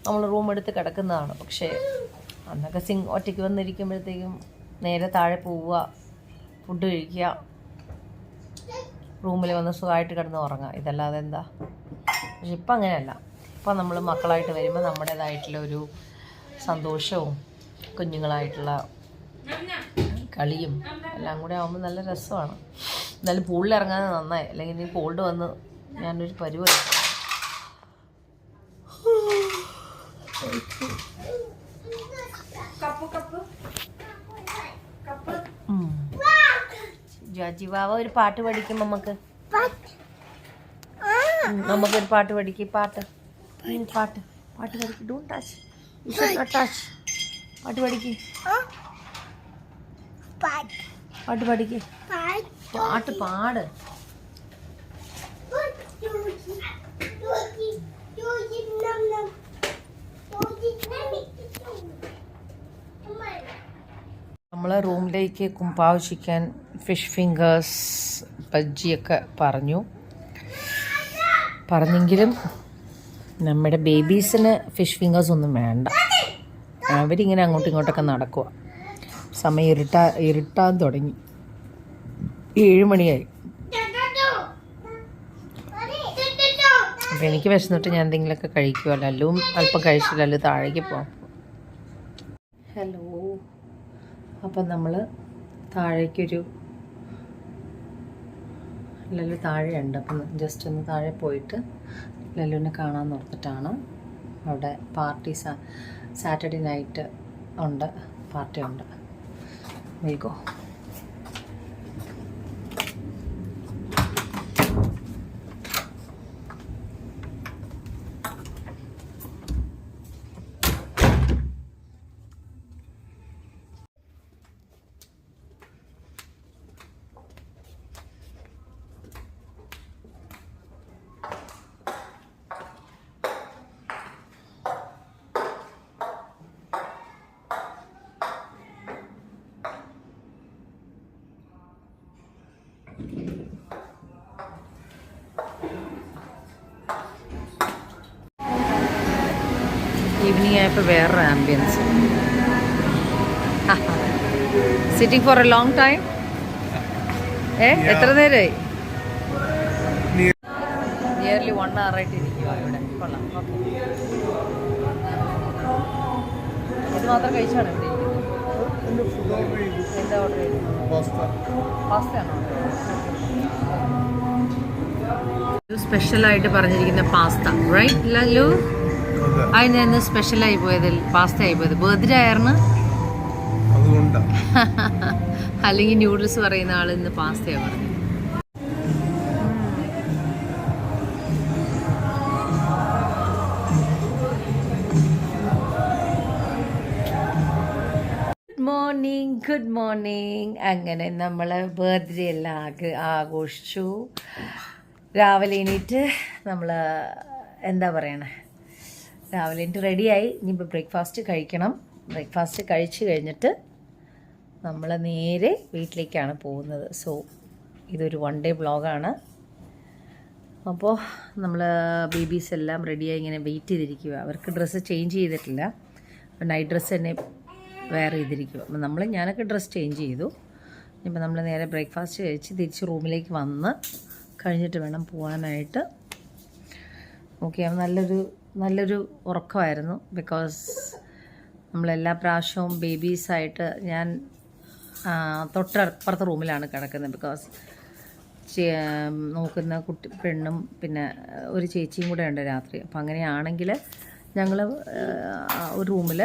നമ്മൾ റൂം എടുത്ത് കിടക്കുന്നതാണ്. പക്ഷേ അന്നൊക്കെ ഒറ്റയ്ക്ക് വന്നിരിക്കുമ്പോഴത്തേക്കും നേരെ താഴെ പോവുക, ഫുഡ് കഴിക്കുക, റൂമിൽ വന്ന് സുഖമായിട്ട് കിടന്ന് ഉറങ്ങുക. ഇതല്ലാതെ എന്താ? പക്ഷെ ഇപ്പം അങ്ങനെയല്ല. ഇപ്പം നമ്മൾ മക്കളായിട്ട് വരുമ്പോൾ നമ്മുടേതായിട്ടുള്ള ഒരു സന്തോഷവും കുഞ്ഞുങ്ങളായിട്ടുള്ള കളിയും എല്ലാം കൂടെ ആകുമ്പോൾ നല്ല രസമാണ്. എന്നാലും പൂളിൽ ഇറങ്ങാൻ നന്നായി. അല്ലെങ്കിൽ നീ കോൾഡ് വന്ന് ഞാനൊരു പരിപാടി. ജാജിവാവ ഒരു പാട്ട് പഠിക്കും. നമുക്കൊരു പാട്ട് പഠിക്കും. പാട്ട് പഠിക്കും. Don't touch. പാട്ട് പഠിക്കും. പാട്ട് പഠിക്കും. പാട്ട് പാട്. നമ്മൾ റൂമിലേക്ക് കുംപാവ് ചിക്കൻ, ഫിഷ് ഫിംഗേഴ്സ്, ബജ്ജിയൊക്കെ പറഞ്ഞെങ്കിലും നമ്മുടെ ബേബീസിന് ഫിഷ് ഫിംഗേഴ്സ് ഒന്നും വേണ്ട. അവരിങ്ങനെ അങ്ങോട്ടും ഇങ്ങോട്ടൊക്കെ നടക്കുക. സമയം ഇരുട്ടാൻ തുടങ്ങി. 7 മണിയായി. അപ്പം എനിക്ക് വിശന്നിട്ട് ഞാൻ എന്തെങ്കിലുമൊക്കെ കഴിക്കുമോ. ലല്ലും അല്പം കഴിച്ചില്ല. ലല്ലു താഴേക്ക് പോകാം. ഹലോ. അപ്പം നമ്മൾ ലല്ലു താഴെയുണ്ട്. അപ്പം ജസ്റ്റ് ഒന്ന് താഴെ പോയിട്ട് ലല്ലുവിനെ കാണാൻ ഓർത്തിട്ടാണ്. അവിടെ പാർട്ടി സാറ്റർഡേ നൈറ്റ് ഉണ്ട്, പാർട്ടി ഉണ്ട്. വേഗോ. ഈവനിങ് ആയപ്പോൾ വേറൊരു ambience. Sitting for a long time. എത്ര നേരമായി? നിയർലി 1 hour ആയിട്ട് ഇരിക്കുക ഇവിടെ. കൊള്ളാം. ഓക്കെ, ഇത് മാത്രം കഴിച്ചാണ് ഇവിടെ ഇരിക്കുന്നത്. എന്താ ഓർഡർ ചെയ്തത്? പാസ്തയാണോ? സ്പെഷ്യലായിട്ട് പറഞ്ഞിരിക്കുന്ന പാസ്ത, റൈറ്റ് ലല്ലു? അതിന് സ്പെഷ്യലായി പോയത് പാസ്ത ആയി പോയത്. ബർത്ത്ഡേ ആയിരുന്നു അല്ലെങ്കിൽ ന്യൂഡിൽസ് പറയുന്ന ആൾ ഇന്ന് പാസ്തയാണ് പറഞ്ഞത്. Good morning. അങ്ങനെ നമ്മൾ ബർത്ത്ഡേ എല്ലാം ആഘോഷിച്ചു. രാവിലെ എണീറ്റ് നമ്മൾ എന്താ പറയണേ, രാവിലെ എണീറ്റ് റെഡിയായി. ഇനിയിപ്പോൾ ബ്രേക്ക്ഫാസ്റ്റ് കഴിക്കണം. ബ്രേക്ക്ഫാസ്റ്റ് കഴിച്ച് കഴിഞ്ഞിട്ട് നമ്മൾ നേരെ വീട്ടിലേക്കാണ് പോകുന്നത്. സോ ഇതൊരു 1 day വ്ളോഗാണ്. അപ്പോൾ നമ്മൾ ബേബീസ് എല്ലാം റെഡിയായി ഇങ്ങനെ വെയിറ്റ് ചെയ്തിരിക്കുക. അവർക്ക് ഡ്രസ്സ് ചേഞ്ച് ചെയ്തിട്ടില്ല. അപ്പോൾ നൈറ്റ് ഡ്രസ്സ് തന്നെ വെയർ ചെയ്തിരിക്കുക. അപ്പോൾ ഞാനൊക്കെ ഡ്രസ്സ് ചേഞ്ച് ചെയ്തു. ഇപ്പം നമ്മൾ നേരെ ബ്രേക്ക്ഫാസ്റ്റ് കഴിച്ച് തിരിച്ച് റൂമിലേക്ക് വന്ന് കഴിഞ്ഞിട്ട് വേണം പോകാനായിട്ട്. ഓക്കെ, നല്ലൊരു ഉറക്കമായിരുന്നു. ബിക്കോസ് നമ്മളെല്ലാ പ്രാവശ്യവും ബേബീസായിട്ട് ഞാൻ തൊട്ടപ്പുറത്തെ റൂമിലാണ് കിടക്കുന്നത്. ബിക്കോസ് നോക്കുന്ന പെണ്ണും പിന്നെ ഒരു ചേച്ചിയും കൂടെ ഉണ്ട് രാത്രി. അപ്പം അങ്ങനെയാണെങ്കിൽ ഞങ്ങൾ ഒരു റൂമിൽ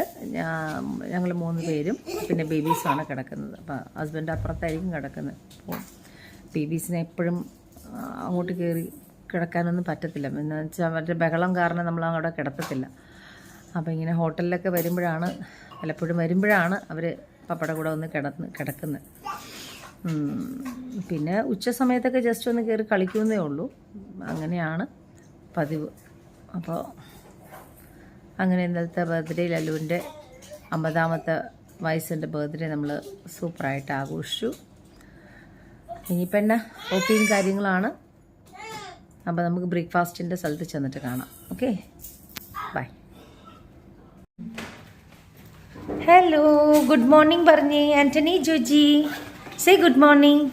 ഞങ്ങൾ 3 പേരും പിന്നെ ബേബീസുമാണ് കിടക്കുന്നത്. അപ്പം ഹസ്ബൻഡ് അപ്പുറത്തായിരിക്കും കിടക്കുന്നത്. അപ്പോൾ ബേബീസിനെ എപ്പോഴും അങ്ങോട്ട് കയറി കിടക്കാനൊന്നും പറ്റത്തില്ല. എന്ന് വെച്ചാൽ മറ്റേ ബഹളം കാരണം നമ്മൾ അവിടെ കിടത്തത്തില്ല. അപ്പോൾ ഇങ്ങനെ ഹോട്ടലിലൊക്കെ പലപ്പോഴും വരുമ്പോഴാണ് അവർ പപ്പയുടെ കൂടെ ഒന്ന് കിടക്കുന്നത്. പിന്നെ ഉച്ച സമയത്തൊക്കെ ജസ്റ്റ് ഒന്ന് കയറി കളിക്കുന്നേ ഉള്ളൂ. അങ്ങനെയാണ് പതിവ്. അപ്പോൾ അങ്ങനെ ഇന്നലത്തെ ബർത്ത്ഡേ ലല്ലുവിൻ്റെ 50ാമത്തെ വയസ്സിൻ്റെ ബർത്ത്ഡേ നമ്മൾ സൂപ്പറായിട്ട് ആഘോഷിച്ചു. ഇനിയിപ്പോൾ എന്നാ റൊട്ടീൻ കാര്യങ്ങളാണ്. അപ്പോൾ നമുക്ക് ബ്രേക്ക്ഫാസ്റ്റിൻ്റെ സ്ഥലത്ത് ചെന്നിട്ട് കാണാം. Okay, bye. Hello, good morning പറഞ്ഞേ Antony Joji. Say good morning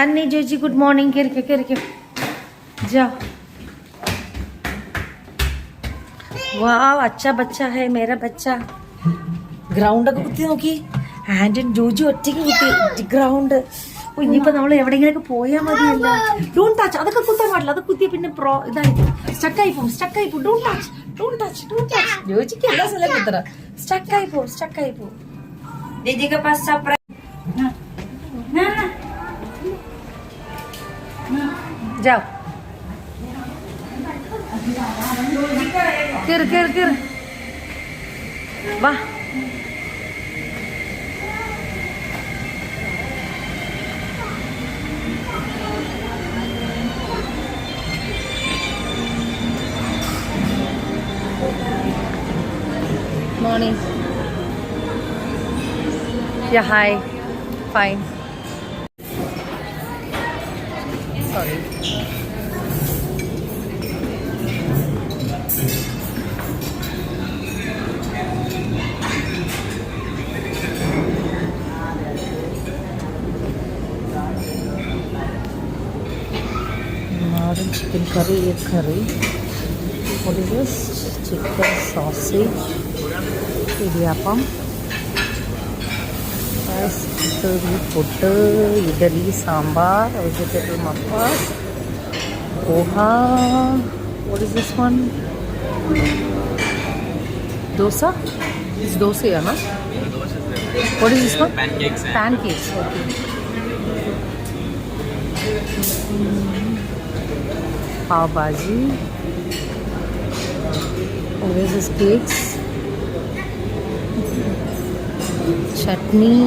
Antony Joji. Good morning. കയറിക്കോ ജാ. വാവ്, അച്ഛാ ബच्चा है मेरा बच्चा. ഗ്രൗണ്ടൊക്കെ കുത്തി നോക്കി. ആൻ്റണി ജോജി ഒറ്റയ്ക്ക് കുത്തി ഗ്രൗണ്ട്. ഇനിയിപ്പോൾ നമ്മൾ എവിടെയെങ്കിലൊക്കെ പോയാൽ മതിയല്ല. Don't touch. അതൊക്കെ കുത്താൻ പാടില്ല. അത് കുത്തിയ പിന്നെ ഇതായിരിക്കും, സ്റ്റക്കായി പോകും. Don't touch. ജോജിക്ക് എല്ലാ സ്ഥലം കുത്തറ. സ്റ്റക്കായി പോകും. दीदी के पास सब जाओ. कर वाह. morning. Yeah, hi. Fine. Sorry. Modern chicken curry, egg curry. What is this? Chicken sausage. Idiyappam. Rice curry, puttu, idli, sambar, vegetable mafas. Poha. What is this one? Dosa? It's dosa, yeah, no? What is this one? Pancakes. Pancakes, okay. Pav bhaji. Oh, this is cakes. Chutney.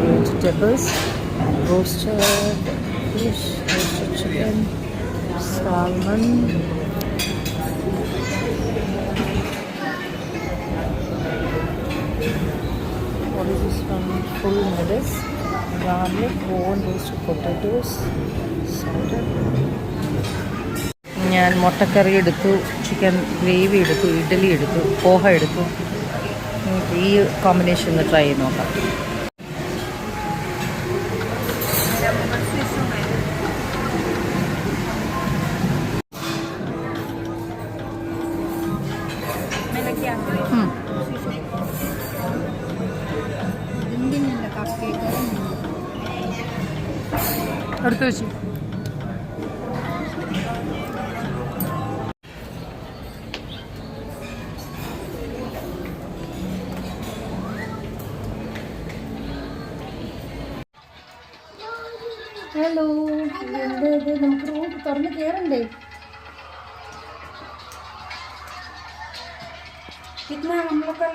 Vegetables. Roasted fish. Roasted chicken. Salmon. What is this one? Full lettuce, garlic, oven roasted potatoes, salted. ഞാൻ മുട്ടക്കറി എടുത്തു, chicken gravy എടുത്തു, ഇഡ്ഡലി എടുത്തു, പോഹ എടുത്തു. ഈ combination ഒന്ന് try ചെയ്ത് നോക്കാം. എടുത്തു വെച്ചു. ഹലോ, എന്താ നമുക്ക് റൂം തുറന്ന് കയറണ്ടേ? कितना हम लोग का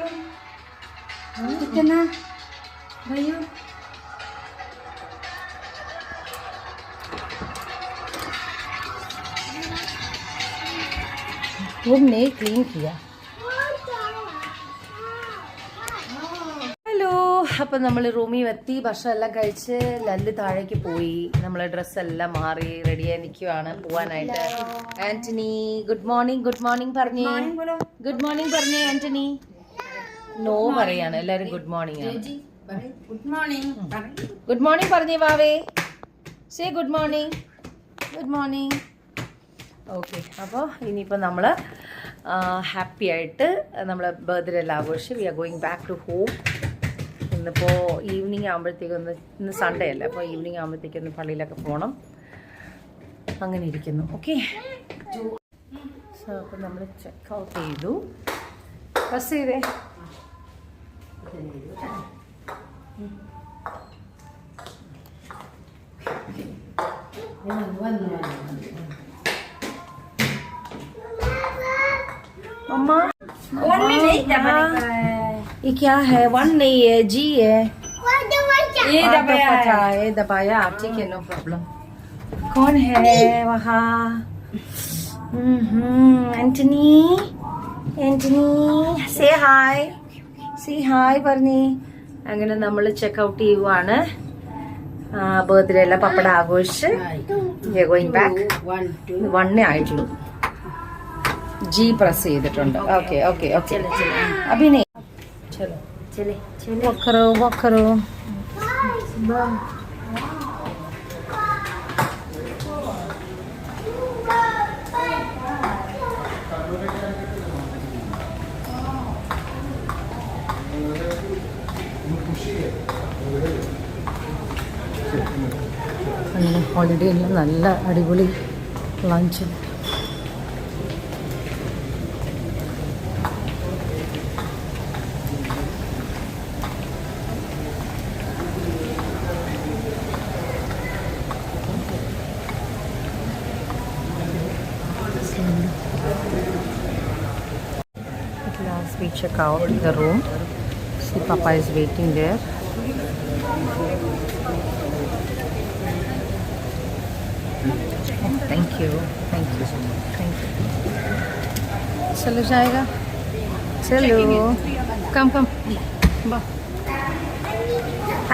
कितना भैया रूम ने क्लीन किया. ഹലോ, അപ്പം നമ്മൾ റൂമിൽ എത്തി, ഭക്ഷണം എല്ലാം കഴിച്ച് ലല്ല് താഴേക്ക് പോയി. നമ്മളെ ഡ്രസ്സെല്ലാം മാറി റെഡിയായി നിൽക്കുവാണ് പോവാനായിട്ട്. Antony good morning. Good morning പറഞ്ഞേ. ഗുഡ് മോർണിംഗ് പറഞ്ഞേ ആന്റണി. നോ പറയാണ്, എല്ലാവരും ഗുഡ് മോർണിംഗ് ആണ്. ഗുഡ് മോർണിംഗ് പറഞ്ഞേ വാവേ. Say good morning. Good morning. Okay, അപ്പോൾ ഇനിയിപ്പോൾ നമ്മൾ ഹാപ്പി ആയിട്ട് നമ്മൾ ബർത്ത്ഡേ എല്ലാം ആഘോഷിച്ച് we are going back to home. ഇന്നിപ്പോൾ ഈവനിങ് ആകുമ്പോഴത്തേക്കൊന്ന്, ഇന്ന് സൺഡേ അല്ലേ, അപ്പോൾ ഈവനിങ് ആകുമ്പോഴത്തേക്കൊന്ന് പള്ളിയിലൊക്കെ പോകണം. അങ്ങനെ ഇരിക്കുന്നു. ഓക്കെ, സോ അപ്പോൾ നമ്മൾ ചെക്ക് ഔട്ട് ചെയ്തു. ബസ് ചെയ്തേ. मम्मा ये क्या है? वन नहीं है, जी है. ये दबाया. ठीक है, नो प्रॉब्लम. कौन है वहाँ? Antony. Antony say hi. Say hi പറഞ്ഞേ. അങ്ങനെ നമ്മൾ ചെക്കൗട്ട് ചെയ്യുവാണ്. ബർത്ത്ഡേ എല്ലാം പപ്പട ആഘോഷിച്ച് ഗോയിങ് ബാക്ക്. 1 ആയിട്ടുള്ളൂ. जी പ്രസ് ചെയ്തിട്ടുണ്ട്. Okay okay okay. അഭിനയ് ചലോ ചലേ ചലേ വക്കറോ വക്കറോ. അങ്ങനെ ഹോളിഡേ എല്ലാം നല്ല അടിപൊളി lunch. We check out the room. See, Papa is waiting there. Thank you thank you thank you चलो जाएगा चलो कम कम बा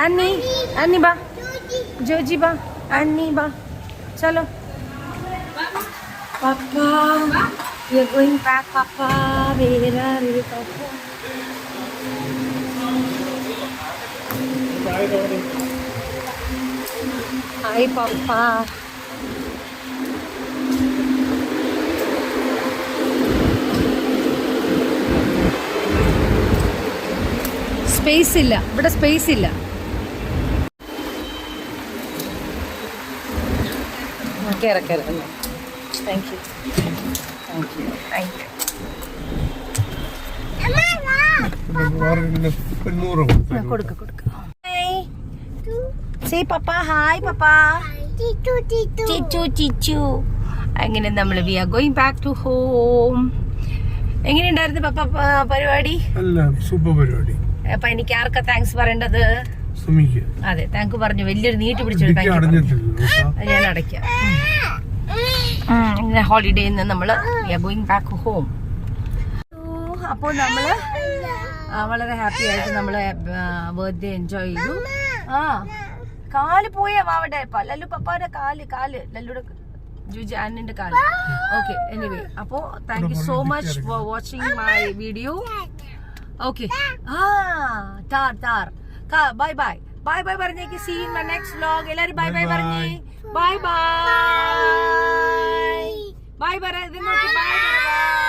अन्नी अन्नी बा जोजी बा अन्नी बा चलो पापा we are going back पापा मेरा रे पापा हाय पापा സ്പേസ് ഇല്ല ഇവിടെ സ്പേസ് ഇല്ല കയറ കയറ thank you thank you thank you കൊടുക്ക കൊടുക്ക സേ പപ്പ ഹായ് പപ്പ ചിച്ചു ചിച്ചു അങ്ങനെ നമ്മൾ we are going back to home. എങ്ങനെയുണ്ടായിരുന്നു പപ്പ പരിപാടി? സൂപ്പർ പരിപാടി. അപ്പൊ എനിക്ക് ആർക്കാ താങ്ക്സ് പറയേണ്ടത്? അതെ താങ്ക് പറഞ്ഞു. വലിയൊരു നീട്ടി പിടിച്ചൊരു താങ്ക് ഞാൻ അടയ്ക്കാം. ഇങ്ങനെ ഹോളിഡേയിൽ നിന്ന് നമ്മള് we are going back home. അപ്പോൾ നമ്മള് വളരെ ഹാപ്പി ആയിട്ട് നമ്മള് ബർത്ത്ഡേ എൻജോയ് ചെയ്തു. ആ കാല് പോയാ വാവട്ടെ ലല്ലു പപ്പാന്റെ കാല് ലല്ലുടെ ജൂജി ആനിന്റെ കാല്. ഓക്കെ എനിവേ അപ്പോ thank you so much for watching my video. Okay bye bye bye bye പറഞ്ഞേക്ക്. See in my next vlog. എല്ലാരും ബൈ ബൈ പറഞ്ഞേ. ബൈ ബൈ ബൈ പറ. ബൈ